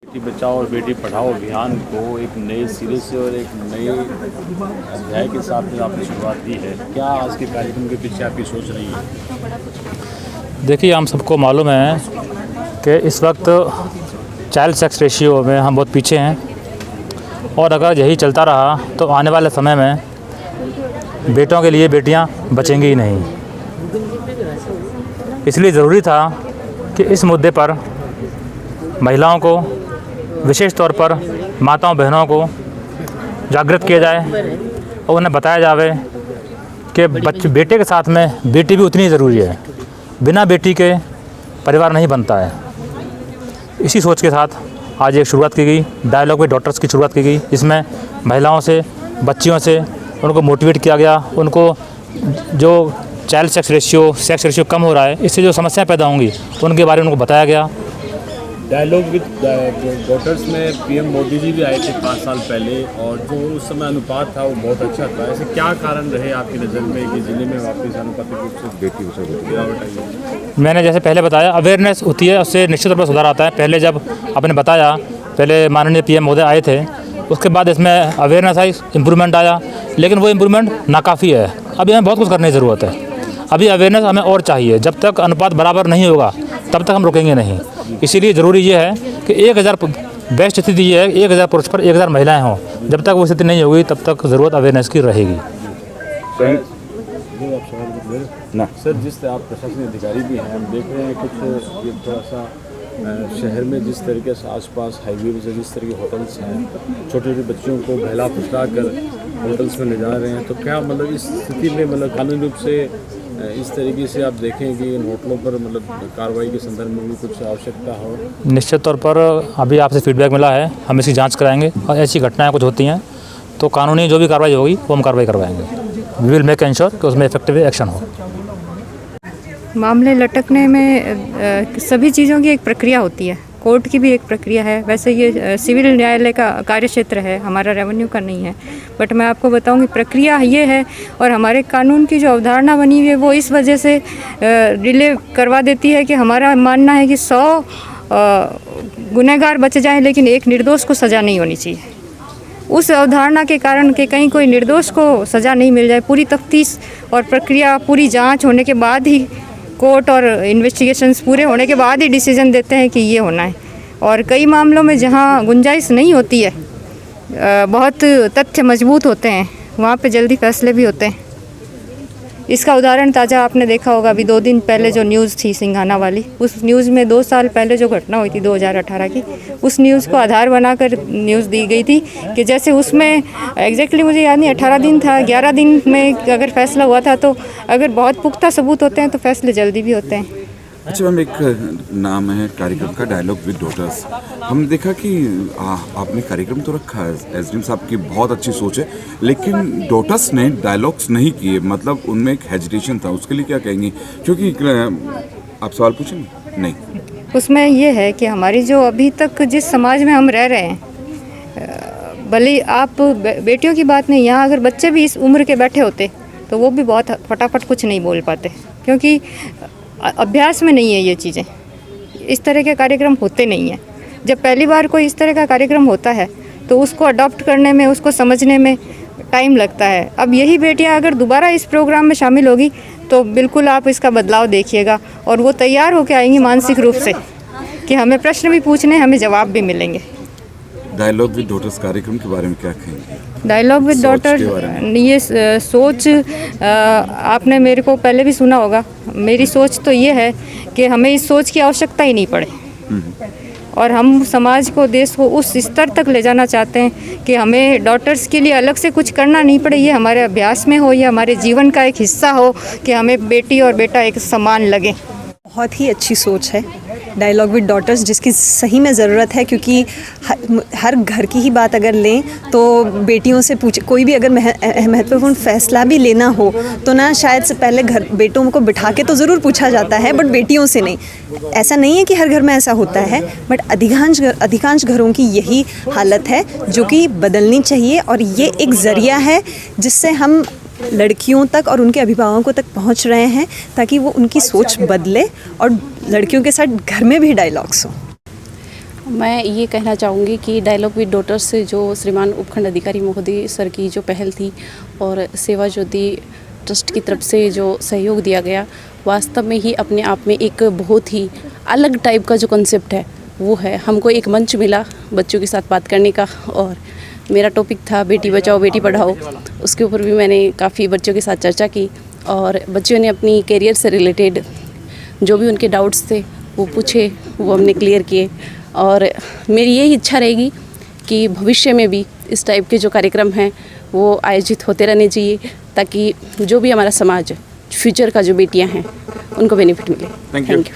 बेटी बचाओ और बेटी पढ़ाओ अभियान को एक नए सिरे से और एक नए अध्याय के साथ में आपने शुरुआत की है। क्या आज के कार्यक्रम के पीछे आपकी सोच रही है? देखिए, हम सबको मालूम है कि इस वक्त चाइल्ड सेक्स रेशियो में हम बहुत पीछे हैं और अगर यही चलता रहा तो आने वाले समय में बेटों के लिए बेटियां बचेंगी ही नहीं। इसलिए ज़रूरी था कि इस मुद्दे पर महिलाओं को, विशेष तौर पर माताओं बहनों को जागृत किया जाए और उन्हें बताया जाए कि बेटे के साथ में बेटी भी उतनी ज़रूरी है। बिना बेटी के परिवार नहीं बनता है। इसी सोच के साथ आज एक शुरुआत की गई, डायलॉग विद डॉटर्स की शुरुआत की गई। इसमें महिलाओं से, बच्चियों से उनको मोटिवेट किया गया। उनको जो चाइल्ड सेक्स रेशियो कम हो रहा है, इससे जो समस्याएं पैदा होंगी उनके बारे में उनको बताया गया। डायलॉग विद डॉटर्स में पीएम मोदी जी भी आए थे 5 साल पहले और जो उस समय अनुपात था वो बहुत अच्छा था। ऐसे क्या कारण रहे आपकी नज़र में कि जिले में वापस अनुपातिक रूप से बेटी गिरावट आई? मैंने जैसे पहले बताया, अवेयरनेस होती है, उससे निश्चित तौर पर सुधार आता है। पहले जब आपने बताया, पहले माननीय पीएम महोदय आए थे, उसके बाद इसमें अवेयरनेस आई, इम्प्रूवमेंट आया, लेकिन वो इम्प्रूवमेंट नाकाफ़ी है। अभी हमें बहुत कुछ करने की ज़रूरत है। अभी अवेयरनेस हमें और चाहिए। जब तक अनुपात बराबर नहीं होगा तब तक हम रुकेंगे नहीं। इसीलिए ज़रूरी ये है कि 1000 बेस्ट स्थिति ये है, 1000 पुरुष पर 1000 महिलाएं हों। जब तक वो स्थिति नहीं होगी तब तक ज़रूरत अवेयरनेस की रहेगी। ना सर, जिस आप प्रशासनिक अधिकारी भी हैं, हम देख रहे हैं कुछ ये थोड़ा सा शहर में जिस तरीके से आसपास हाईवे से जिस तरह के होटल्स हैं, छोटे छोटे बच्चों को बहला फुसला कर होटल्स में ले जा रहे हैं, तो क्या मतलब इस स्थिति में मतलब कानूनी रूप से इस तरीके से आप देखें कि इन होटलों पर मतलब कार्रवाई के संदर्भ में भी कुछ आवश्यकता हो? निश्चित तौर पर अभी आपसे फीडबैक मिला है, हम इसकी जांच कराएंगे और ऐसी घटनाएं कुछ होती हैं तो कानूनी जो भी कार्रवाई होगी वो हम कार्रवाई करवाएंगे। वी विल मेक एंश्योर कि उसमें इफेक्टिव एक्शन हो। मामले लटकने में सभी चीज़ों की एक प्रक्रिया होती है, कोर्ट की भी एक प्रक्रिया है। वैसे ये सिविल न्यायालय का कार्यक्षेत्र है, हमारा रेवेन्यू का नहीं है। बट मैं आपको बताऊंगी प्रक्रिया ये है, और हमारे कानून की जो अवधारणा बनी हुई है वो इस वजह से डिले करवा देती है कि हमारा मानना है कि 100 गुनहगार बच जाएं लेकिन एक निर्दोष को सज़ा नहीं होनी चाहिए। उस अवधारणा के कारण कि कहीं कोई निर्दोष को सज़ा नहीं मिल जाए, पूरी तफ्तीश और प्रक्रिया, पूरी जाँच होने के बाद ही कोर्ट और इन्वेस्टिगेशंस पूरे होने के बाद ही डिसीजन देते हैं कि ये होना है। और कई मामलों में जहाँ गुंजाइश नहीं होती है, बहुत तथ्य मजबूत होते हैं, वहाँ पे जल्दी फैसले भी होते हैं। इसका उदाहरण ताज़ा आपने देखा होगा, अभी 2 दिन पहले जो न्यूज़ थी सिंघाना वाली, उस न्यूज़ में 2 साल पहले जो घटना हुई थी 2018 की, उस न्यूज़ को आधार बनाकर न्यूज़ दी गई थी कि जैसे उसमें एग्जैक्टली मुझे याद नहीं 18 दिन था, 11 दिन में अगर फैसला हुआ था, तो अगर बहुत पुख्ता सबूत होते हैं तो फैसले जल्दी भी होते हैं। अच्छा मैम, एक नाम है कार्यक्रम का डायलॉग विद डॉटर्स। हमने देखा कि आपने कार्यक्रम तो रखा है, एसडीएम साहब की बहुत अच्छी सोच है, लेकिन डॉटर्स ने डायलॉग्स नहीं किए, मतलब उनमें एक हेजिटेशन था। उसके लिए क्या कहेंगे? क्योंकि आप सवाल पूछेंगे? नहीं, उसमें ये है कि हमारी जो अभी तक जिस समाज में हम रह रहे हैं, भले आप बेटियों की बात नहीं, यहाँ अगर बच्चे भी इस उम्र के बैठे होते तो वो भी बहुत फटाफट कुछ नहीं बोल पाते, क्योंकि अभ्यास में नहीं है ये चीज़ें। इस तरह के कार्यक्रम होते नहीं हैं। जब पहली बार कोई इस तरह का कार्यक्रम होता है तो उसको अडॉप्ट करने में, उसको समझने में टाइम लगता है। अब यही बेटियां अगर दोबारा इस प्रोग्राम में शामिल होगी तो बिल्कुल आप इसका बदलाव देखिएगा, और वो तैयार होकर आएंगी मानसिक रूप से कि हमें प्रश्न भी पूछने, हमें जवाब भी मिलेंगे। डायलॉग विद डॉटर्स कार्यक्रम के बारे में क्या कहेंगे? डायलॉग विद डॉटर, ये सोच आपने मेरे को पहले भी सुना होगा। मेरी सोच तो ये है कि हमें इस सोच की आवश्यकता ही नहीं पड़े, और हम समाज को, देश को उस स्तर तक ले जाना चाहते हैं कि हमें डॉटर्स के लिए अलग से कुछ करना नहीं पड़े। ये हमारे अभ्यास में हो, ये हमारे जीवन का एक हिस्सा हो कि हमें बेटी और बेटा एक समान लगे। बहुत ही अच्छी सोच है डायलॉग विद डॉटर्स, जिसकी सही में ज़रूरत है, क्योंकि हर घर की ही बात अगर लें तो बेटियों से कोई भी अगर महत्वपूर्ण फैसला भी लेना हो तो ना, शायद से पहले बेटों को बिठा के तो ज़रूर पूछा जाता है, बट बेटियों से नहीं। ऐसा नहीं है कि हर घर में ऐसा होता है, बट अधिकांश घरों की यही हालत है, जो कि बदलनी चाहिए। और ये एक ज़रिया है जिससे हम लड़कियों तक और उनके अभिभावकों तक पहुंच रहे हैं, ताकि वो उनकी सोच बदले और लड़कियों के साथ घर में भी डायलॉग्स हों। मैं ये कहना चाहूँगी कि डायलॉग विद डॉटर्स से जो श्रीमान उपखंड अधिकारी महोदय सर की जो पहल थी और सेवा ज्योति ट्रस्ट की तरफ से जो सहयोग दिया गया, वास्तव में ही अपने आप में एक बहुत ही अलग टाइप का जो कॉन्सेप्ट है वो है। हमको एक मंच मिला बच्चों के साथ बात करने का, और मेरा टॉपिक था बेटी बचाओ बेटी पढ़ाओ। उसके ऊपर भी मैंने काफ़ी बच्चों के साथ चर्चा की और बच्चों ने अपनी करियर से रिलेटेड जो भी उनके डाउट्स थे वो पूछे, वो हमने क्लियर किए। और मेरी यही इच्छा रहेगी कि भविष्य में भी इस टाइप के जो कार्यक्रम हैं वो आयोजित होते रहने चाहिए, ताकि जो भी हमारा समाज फ्यूचर का जो बेटियां हैं उनको बेनिफिट मिले। Thank you.